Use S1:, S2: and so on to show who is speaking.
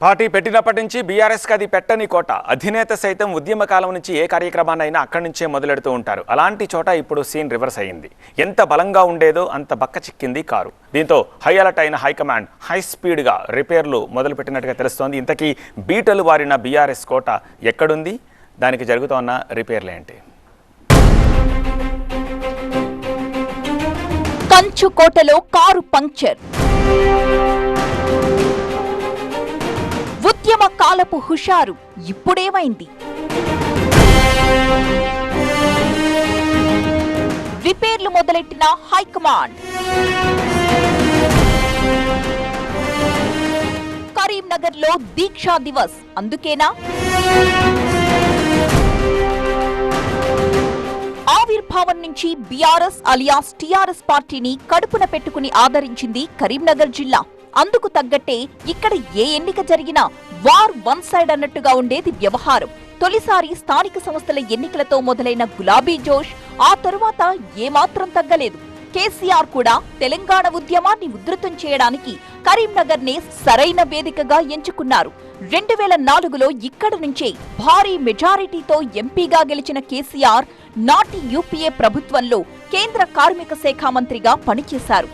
S1: Party పెట్టినప్పటి నుంచి బీఆర్ఎస్కి అది పెట్టని కోట. అధినేత సైతం ఉద్యమ కాలం నుంచి ఏ కార్యక్రమాన్నైనా అక్కడి నుంచే మొదలెడుతూ ఉంటారు. అలాంటి చోట ఇప్పుడు సీన్ రివర్స్ అయ్యింది. ఎంత బలంగా ఉండేదో అంత బక్క చిక్కింది కారు. దీంతో హై అలర్ట్ అయిన హైకమాండ్ హై స్పీడ్గా రిపేర్లు మొదలుపెట్టినట్టుగా తెలుస్తోంది. ఇంతకీ బీటలు వారిన బీఆర్ఎస్ కోట ఎక్కడుంది? దానికి జరుగుతోన్న రిపేర్లు ఏంటి?
S2: కంచు కోటలో కారు పంక్చర్. ఉద్యమ కాలపు హుషారు ఇప్పుడేమైంది? రిపేర్లు మొదలెట్టిన హైకమాండ్. కరీంనగర్ లో దీక్షా దివస్ అందుకేనా? ఆవిర్భావం నుంచి బీఆర్ఎస్ అలియాస్ టీఆర్ఎస్ పార్టీని కడుపున పెట్టుకుని ఆదరించింది కరీంనగర్ జిల్లా. అందుకు తగ్గట్టే ఇక్కడ ఏ ఎన్నిక జరిగినా వార్ వన్ సైడ్ అన్నట్టుగా ఉండేది వ్యవహారం. తొలిసారి స్థానిక సంస్థల ఎన్నికలతో మొదలైన గులాబీ జోష్ ఆ తరువాత ఏమాత్రం తగ్గలేదు. కేసీఆర్ కూడా తెలంగాణ ఉద్యమాన్ని ఉధృతం చేయడానికి కరీంనగర్ నే సరైన వేదికగా ఎంచుకున్నారు. 2004లో ఇక్కడి నుంచే భారీ మెజారిటీతో ఎంపీగా గెలిచిన కేసీఆర్ నాటి యూపీఏ ప్రభుత్వంలో కేంద్ర కార్మిక శాఖ మంత్రిగా పనిచేశారు.